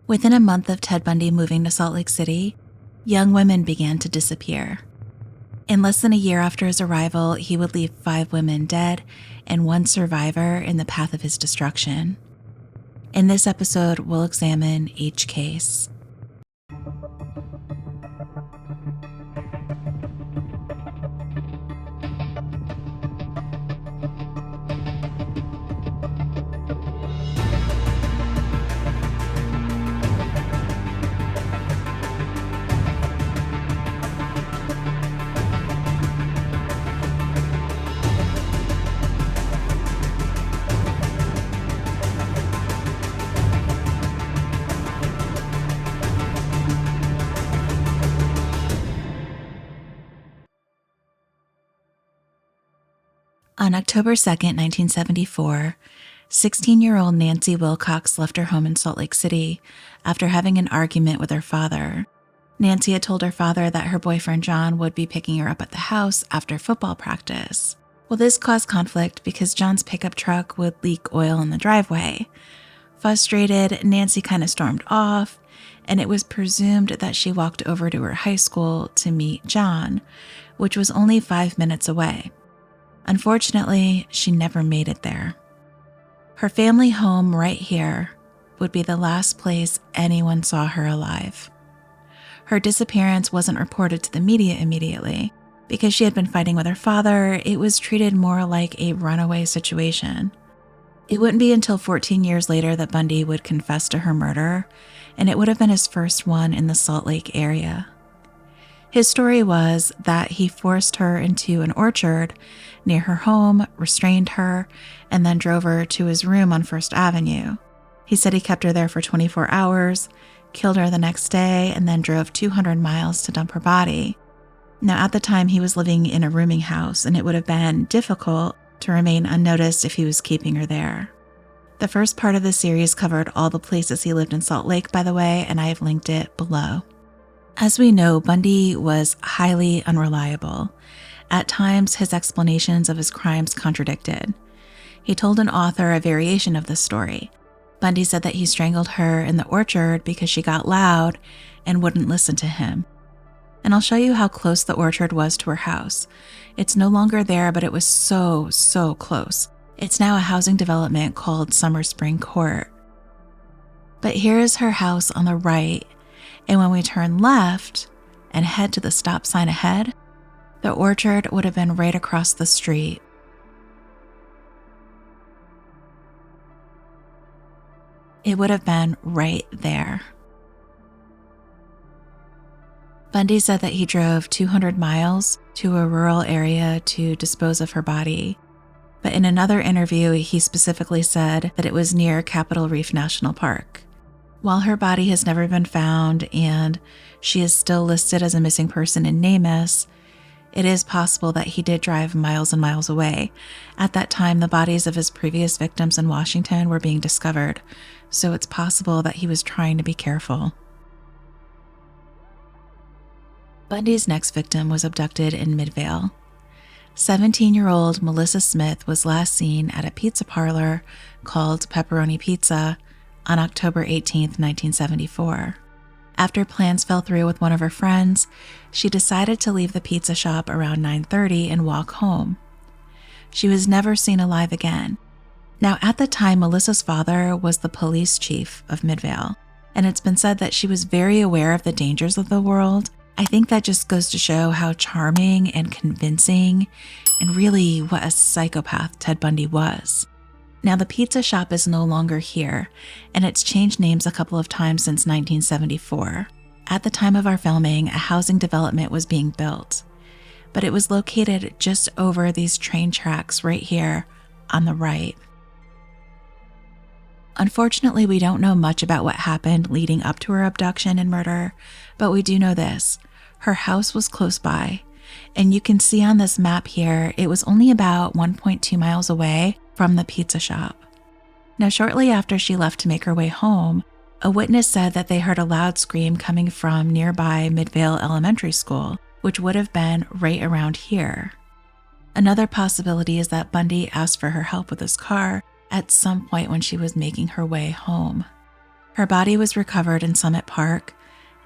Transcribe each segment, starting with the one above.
Within a month of Ted Bundy moving to Salt Lake City, young women began to disappear. In less than a year after his arrival, he would leave 5 women dead and 1 survivor in the path of his destruction. In this episode, we'll examine each case. On October 2, 1974, 16-year-old Nancy Wilcox left her home in Salt Lake City after having an argument with her father. Nancy had told her father that her boyfriend John would be picking her up at the house after football practice. Well, this caused conflict because John's pickup truck would leak oil in the driveway. Frustrated, Nancy kind of stormed off, and it was presumed that she walked over to her high school to meet John, which was only 5 minutes away. Unfortunately, she never made it there. Her family home right here would be the last place anyone saw her alive. Her disappearance wasn't reported to the media immediately. Because she had been fighting with her father, it was treated more like a runaway situation. It wouldn't be until 14 years later that Bundy would confess to her murder, and it would have been his first one in the Salt Lake area. His story was that he forced her into an orchard near her home, restrained her, and then drove her to his room on First Avenue. He said he kept her there for 24 hours, killed her the next day, and then drove 200 miles to dump her body. Now, at the time, he was living in a rooming house, and it would have been difficult to remain unnoticed if he was keeping her there. The first part of the series covered all the places he lived in Salt Lake, by the way, and I have linked it below. As we know, Bundy was highly unreliable. At times, his explanations of his crimes contradicted. He told an author a variation of this story. Bundy said that he strangled her in the orchard because she got loud and wouldn't listen to him. And I'll show you how close the orchard was to her house. It's no longer there, but it was so close. It's now a housing development called Summer Spring Court. But here is her house on the right, and when we turn left and head to the stop sign ahead, the orchard would have been right across the street. It would have been right there. Bundy said that he drove 200 miles to a rural area to dispose of her body. But in another interview, he specifically said that it was near Capitol Reef National Park. While her body has never been found and she is still listed as a missing person in NamUs, it is possible that he did drive miles and miles away. At that time, the bodies of his previous victims in Washington were being discovered, so it's possible that he was trying to be careful. Bundy's next victim was abducted in Midvale. 17-year-old Melissa Smith was last seen at a pizza parlor called Pepperoni Pizza on October 18, 1974. After plans fell through with one of her friends, she decided to leave the pizza shop around 9:30 and walk home. She was never seen alive again. Now, at the time, Melissa's father was the police chief of Midvale, and it's been said that she was very aware of the dangers of the world. I think that just goes to show how charming and convincing and really what a psychopath Ted Bundy was. Now, the pizza shop is no longer here, and it's changed names a couple of times since 1974. At the time of our filming, a housing development was being built, but it was located just over these train tracks right here on the right. Unfortunately, we don't know much about what happened leading up to her abduction and murder, but we do know this. Her house was close by, and you can see on this map here, it was only about 1.2 miles away from the pizza shop. Now, shortly after she left to make her way home, a witness said that they heard a loud scream coming from nearby Midvale Elementary School, which would have been right around here. Another possibility is that Bundy asked for her help with his car at some point when she was making her way home. Her body was recovered in Summit Park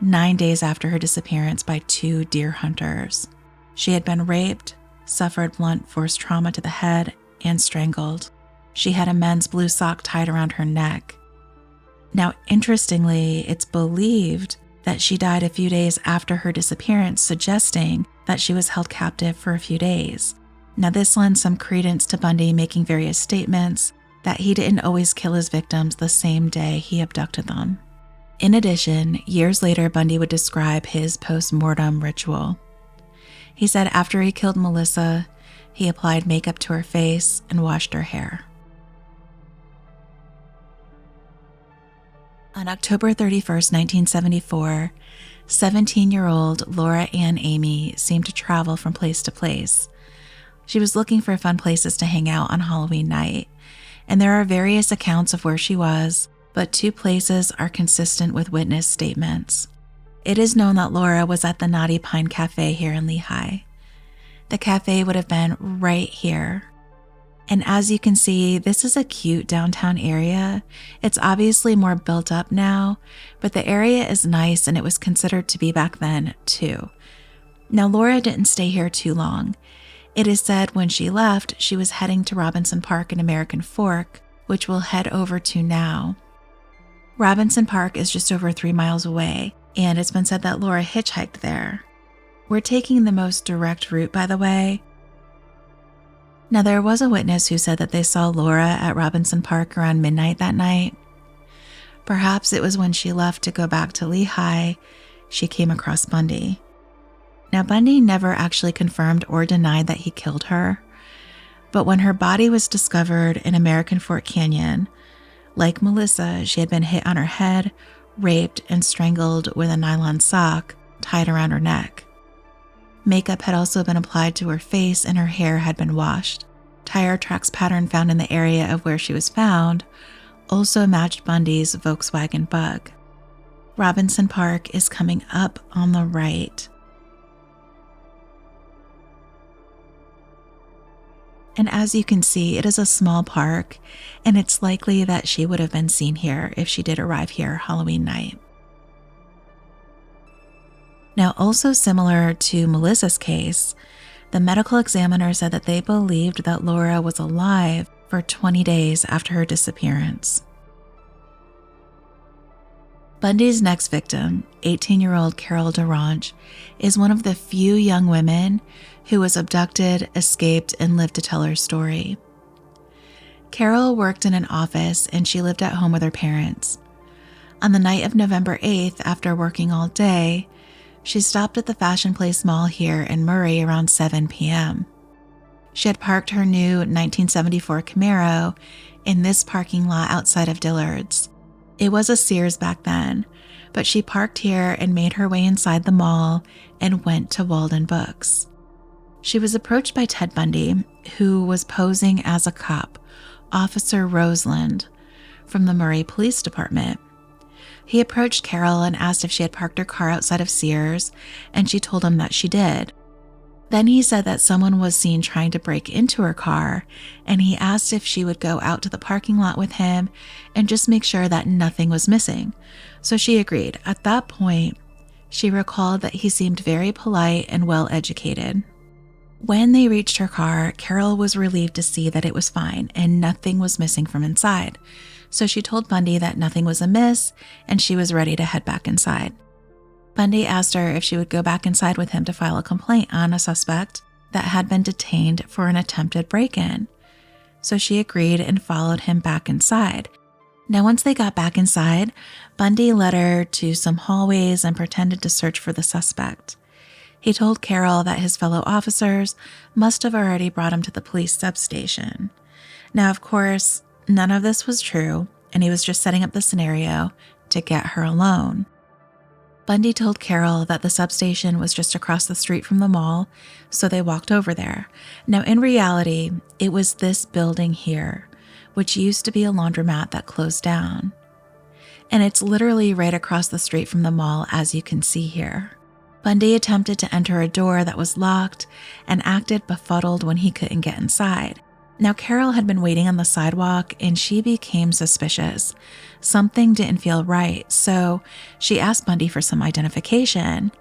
9 days after her disappearance by 2 deer hunters. She had been raped, suffered blunt force trauma to the head, and strangled. She had a men's blue sock tied around her neck. Now, interestingly, it's believed that she died a few days after her disappearance, suggesting that she was held captive for a few days. Now, this lends some credence to Bundy making various statements that he didn't always kill his victims the same day he abducted them. In addition, years later, Bundy would describe his post-mortem ritual. He said after he killed Melissa, he applied makeup to her face and washed her hair. On October 31st, 1974, 17-year-old Laura Ann Aime seemed to travel from place to place. She was looking for fun places to hang out on Halloween night, and there are various accounts of where she was, but 2 places are consistent with witness statements. It is known that Laura was at the Naughty Pine Cafe here in Lehigh. The cafe would have been right here. And as you can see, this is a cute downtown area. It's obviously more built up now, but the area is nice and it was considered to be back then too. Now, Laura didn't stay here too long. It is said when she left, she was heading to Robinson Park in American Fork, which we'll head over to now. Robinson Park is just over 3 miles away, and it's been said that Laura hitchhiked there. We're taking the most direct route, by the way. Now, there was a witness who said that they saw Laura at Robinson Park around midnight that night. Perhaps it was when she left to go back to Lehigh, she came across Bundy. Now, Bundy never actually confirmed or denied that he killed her, but when her body was discovered in American Fork Canyon, like Melissa, she had been hit on her head, raped, and strangled with a nylon sock tied around her neck. Makeup had also been applied to her face and her hair had been washed. Tire tracks pattern found in the area of where she was found also matched Bundy's Volkswagen Bug. Robinson Park is coming up on the right. And as you can see, it is a small park, and it's likely that she would have been seen here if she did arrive here Halloween night. Now, also similar to Melissa's case, the medical examiner said that they believed that Laura was alive for 20 days after her disappearance. Bundy's next victim, 18-year-old Carol DaRonch, is one of the few young women who was abducted, escaped, and lived to tell her story. Carol worked in an office and she lived at home with her parents. On the night of November 8th, after working all day, she stopped at the Fashion Place Mall here in Murray around 7 p.m. She had parked her new 1974 Camaro in this parking lot outside of Dillard's. It was a Sears back then, but she parked here and made her way inside the mall and went to Walden Books. She was approached by Ted Bundy, who was posing as a cop, Officer Roseland, from the Murray Police Department. He approached Carol and asked if she had parked her car outside of Sears, and she told him that she did. Then he said that someone was seen trying to break into her car, and he asked if she would go out to the parking lot with him and just make sure that nothing was missing. So she agreed. At that point, she recalled that he seemed very polite and well-educated. When they reached her car, Carol was relieved to see that it was fine and nothing was missing from inside. So she told Bundy that nothing was amiss and she was ready to head back inside. Bundy asked her if she would go back inside with him to file a complaint on a suspect that had been detained for an attempted break-in. So she agreed and followed him back inside. Now, once they got back inside, Bundy led her to some hallways and pretended to search for the suspect. He told Carol that his fellow officers must have already brought him to the police substation. Now, of course, none of this was true, and he was just setting up the scenario to get her alone. Bundy told Carol that the substation was just across the street from the mall, so they walked over there. Now, in reality, it was this building here, which used to be a laundromat that closed down. And it's literally right across the street from the mall, as you can see here. Bundy attempted to enter a door that was locked and acted befuddled when he couldn't get inside. Now, Carol had been waiting on the sidewalk and she became suspicious. Something didn't feel right, so she asked Bundy for some identification.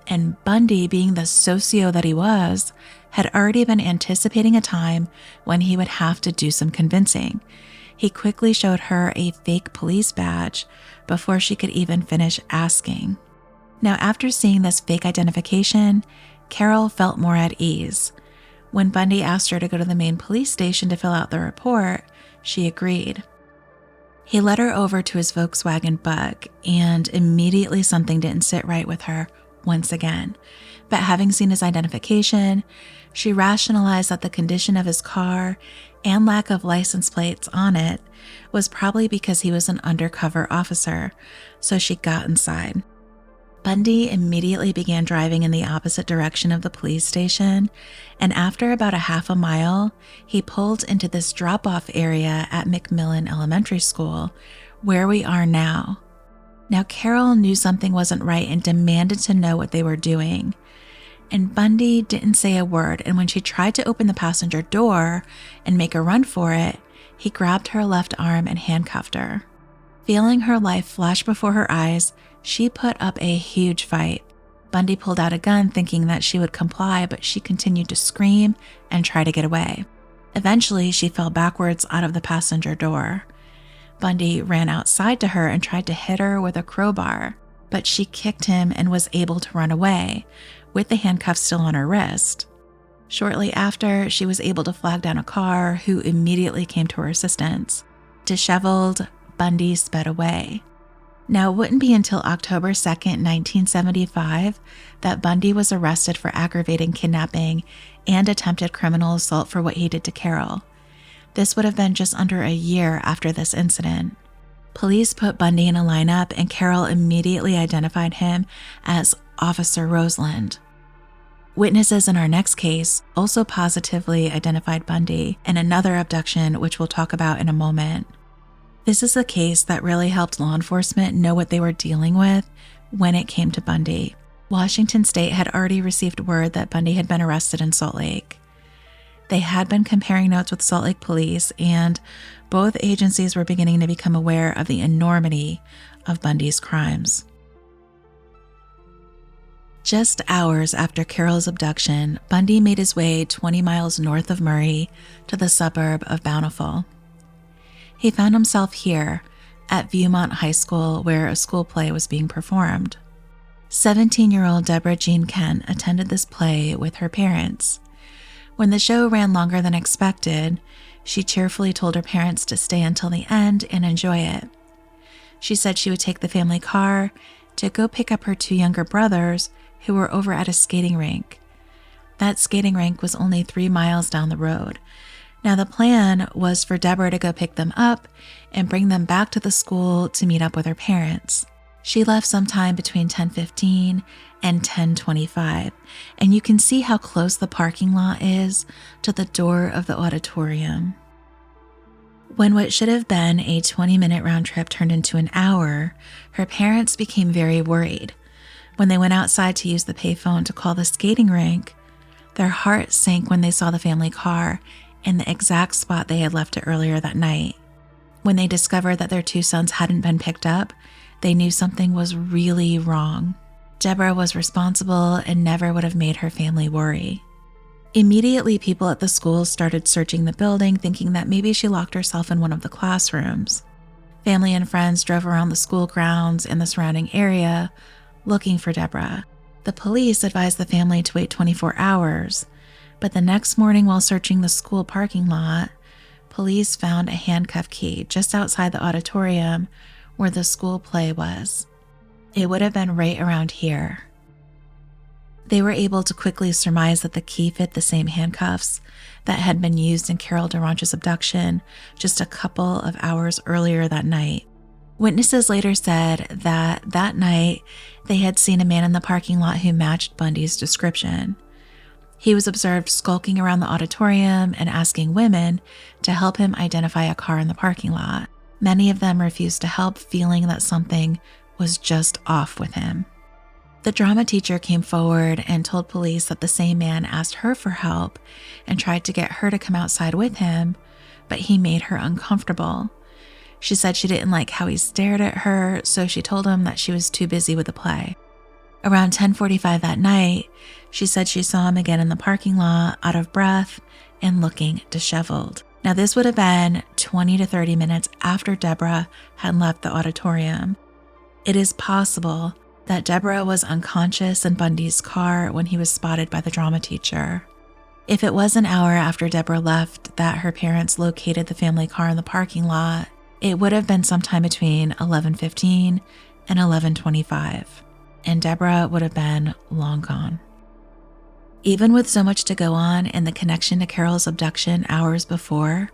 And Bundy, being the socio that he was, had already been anticipating a time when he would have to do some convincing. He quickly showed her a fake police badge before she could even finish asking. Now, after seeing this fake identification, Carol felt more at ease. When Bundy asked her to go to the main police station to fill out the report, she agreed. He led her over to his Volkswagen Bug, and immediately something didn't sit right with her once again. But having seen his identification, she rationalized that the condition of his car and lack of license plates on it was probably because he was an undercover officer, so she got inside. Bundy immediately began driving in the opposite direction of the police station, and after about a half a mile, he pulled into this drop-off area at McMillan Elementary School, where we are now. Now, Carol knew something wasn't right and demanded to know what they were doing. And Bundy didn't say a word, and when she tried to open the passenger door and make a run for it, he grabbed her left arm and handcuffed her. Feeling her life flash before her eyes, she put up a huge fight. Bundy pulled out a gun thinking that she would comply, but she continued to scream and try to get away. Eventually, she fell backwards out of the passenger door. Bundy ran outside to her and tried to hit her with a crowbar, but she kicked him and was able to run away, with the handcuffs still on her wrist. Shortly after, she was able to flag down a car, who immediately came to her assistance. Disheveled, Bundy sped away. Now, it wouldn't be until October 2nd, 1975, that Bundy was arrested for aggravating kidnapping and attempted criminal assault for what he did to Carol. This would have been just under a year after this incident. Police put Bundy in a lineup, and Carol immediately identified him as Officer Roseland. Witnesses in our next case also positively identified Bundy in another abduction, which we'll talk about in a moment. This is a case that really helped law enforcement know what they were dealing with when it came to Bundy. Washington State had already received word that Bundy had been arrested in Salt Lake. They had been comparing notes with Salt Lake police, and both agencies were beginning to become aware of the enormity of Bundy's crimes. Just hours after Carol's abduction, Bundy made his way 20 miles north of Murray to the suburb of Bountiful. He found himself here at Viewmont High School, where a school play was being performed. 17-year-old Debra Jean Kent attended this play with her parents. When the show ran longer than expected, she cheerfully told her parents to stay until the end and enjoy it. She said she would take the family car to go pick up her two younger brothers who were over at a skating rink. That skating rink was only 3 miles down the road. Now, the plan was for Debra to go pick them up and bring them back to the school to meet up with her parents. She left sometime between 10:15 and 10:25, and you can see how close the parking lot is to the door of the auditorium. When what should have been a 20-minute round trip turned into an hour, her parents became very worried. When they went outside to use the payphone to call the skating rink, their hearts sank when they saw the family car in the exact spot they had left it earlier that night. When they discovered that their two sons hadn't been picked up, they knew something was really wrong. Debra was responsible and never would have made her family worry. Immediately, people at the school started searching the building, thinking that maybe she locked herself in one of the classrooms. Family and friends drove around the school grounds and the surrounding area looking for Debra. The police advised the family to wait 24 hours, but the next morning, while searching the school parking lot, police found a handcuff key just outside the auditorium where the school play was. It would have been right around here. They were able to quickly surmise that the key fit the same handcuffs that had been used in Carol DaRonch's abduction just a couple of hours earlier that night. Witnesses later said that night they had seen a man in the parking lot who matched Bundy's description. He was observed skulking around the auditorium and asking women to help him identify a car in the parking lot. Many of them refused to help, feeling that something was just off with him. The drama teacher came forward and told police that the same man asked her for help and tried to get her to come outside with him, but he made her uncomfortable. She said she didn't like how he stared at her, so she told him that she was too busy with the play. Around 10:45 that night, she said she saw him again in the parking lot, out of breath and looking disheveled. Now, this would have been 20 to 30 minutes after Debra had left the auditorium. It is possible that Debra was unconscious in Bundy's car when he was spotted by the drama teacher. If it was an hour after Debra left that her parents located the family car in the parking lot, it would have been sometime between 11:15 and 11:25, and Debra would have been long gone. Even with so much to go on and the connection to Carol's abduction hours before,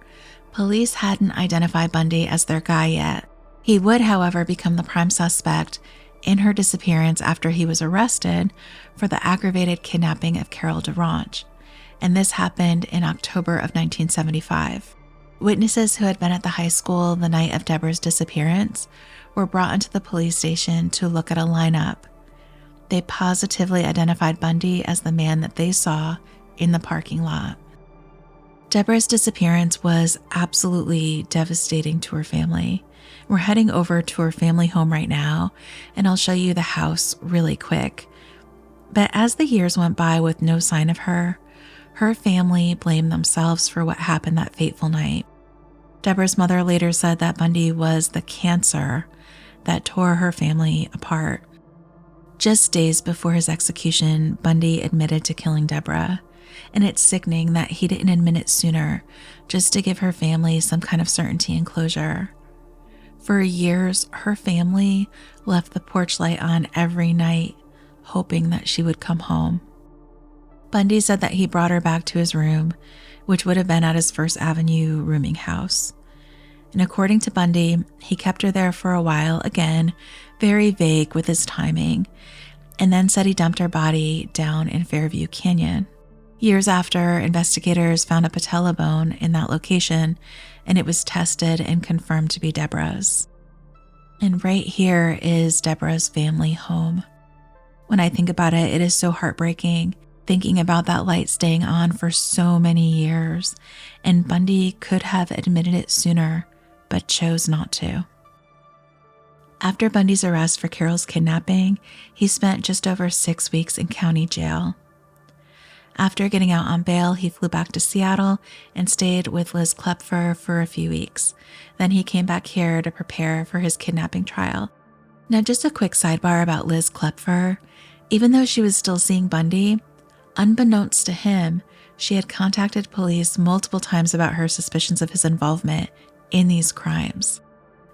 police hadn't identified Bundy as their guy yet. He would, however, become the prime suspect in her disappearance after he was arrested for the aggravated kidnapping of Carol DaRonch, and this happened in October of 1975. Witnesses who had been at the high school the night of Debra's disappearance were brought into the police station to look at a lineup. They positively identified Bundy as the man that they saw in the parking lot. Debra's disappearance was absolutely devastating to her family. We're heading over to her family home right now, and I'll show you the house really quick. But as the years went by with no sign of her, her family blamed themselves for what happened that fateful night. Debra's mother later said that Bundy was the cancer that tore her family apart. Just days before his execution, Bundy admitted to killing Debra, and it's sickening that he didn't admit it sooner, just to give her family some kind of certainty and closure. For years, her family left the porch light on every night, hoping that she would come home. Bundy said that he brought her back to his room, which would have been at his First Avenue rooming house. And according to Bundy, he kept her there for a while, again, very vague with his timing, and then said he dumped her body down in Fairview Canyon. Years after, investigators found a patella bone in that location, and it was tested and confirmed to be Debra's. And right here is Debra's family home. When I think about it, it is so heartbreaking, thinking about that light staying on for so many years, and Bundy could have admitted it sooner, but chose not to. After Bundy's arrest for Carol's kidnapping, he spent just over 6 weeks in county jail. After getting out on bail, he flew back to Seattle and stayed with Liz Klepfer for a few weeks. Then he came back here to prepare for his kidnapping trial. Now, just a quick sidebar about Liz Klepfer. Even though she was still seeing Bundy, unbeknownst to him, she had contacted police multiple times about her suspicions of his involvement in these crimes.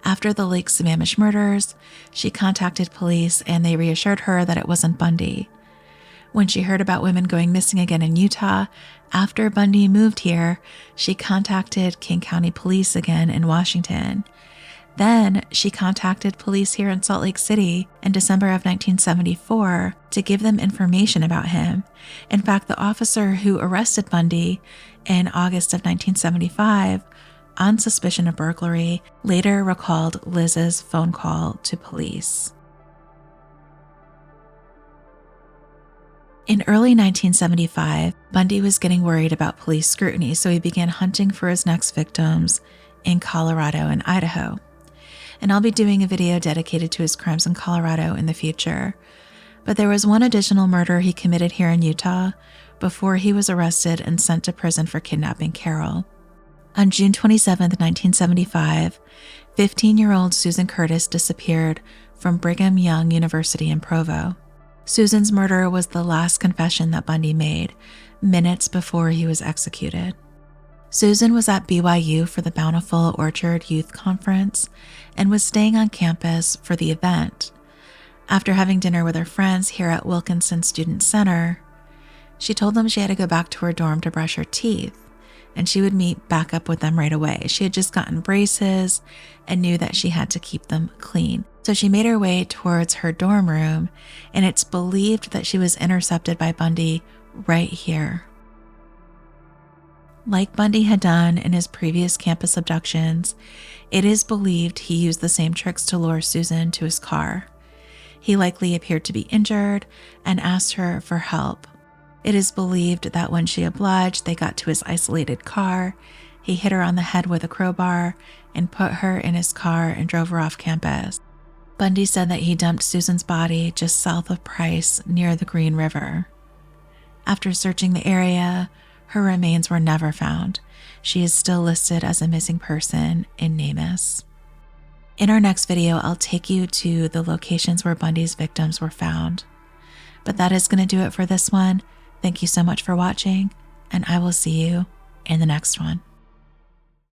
After the Lake Sammamish murders, she contacted police and they reassured her that it wasn't Bundy. When she heard about women going missing again in Utah, after Bundy moved here, she contacted King County Police again in Washington. Then she contacted police here in Salt Lake City in December of 1974 to give them information about him. In fact, the officer who arrested Bundy in August of 1975 on suspicion of burglary later recalled Liz's phone call to police. In early 1975, Bundy was getting worried about police scrutiny, so he began hunting for his next victims in Colorado and Idaho. And I'll be doing a video dedicated to his crimes in Colorado in the future. But there was one additional murder he committed here in Utah before he was arrested and sent to prison for kidnapping Carol. On June 27, 1975, 15-year-old Susan Curtis disappeared from Brigham Young University in Provo. Susan's murder was the last confession that Bundy made, minutes before he was executed. Susan was at BYU for the Bountiful Orchard Youth Conference and was staying on campus for the event. After having dinner with her friends here at Wilkinson Student Center, she told them she had to go back to her dorm to brush her teeth, and she would meet back up with them right away. She had just gotten braces and knew that she had to keep them clean. So she made her way towards her dorm room, and it's believed that she was intercepted by Bundy right here. Like Bundy had done in his previous campus abductions, it is believed he used the same tricks to lure Susan to his car. He likely appeared to be injured and asked her for help. It is believed that when she obliged, they got to his isolated car. He hit her on the head with a crowbar and put her in his car and drove her off campus. Bundy said that he dumped Susan's body just south of Price near the Green River. After searching the area, her remains were never found. She is still listed as a missing person in NamUs. In our next video, I'll take you to the locations where Bundy's victims were found. But that is going to do it for this one. Thank you so much for watching, and I will see you in the next one.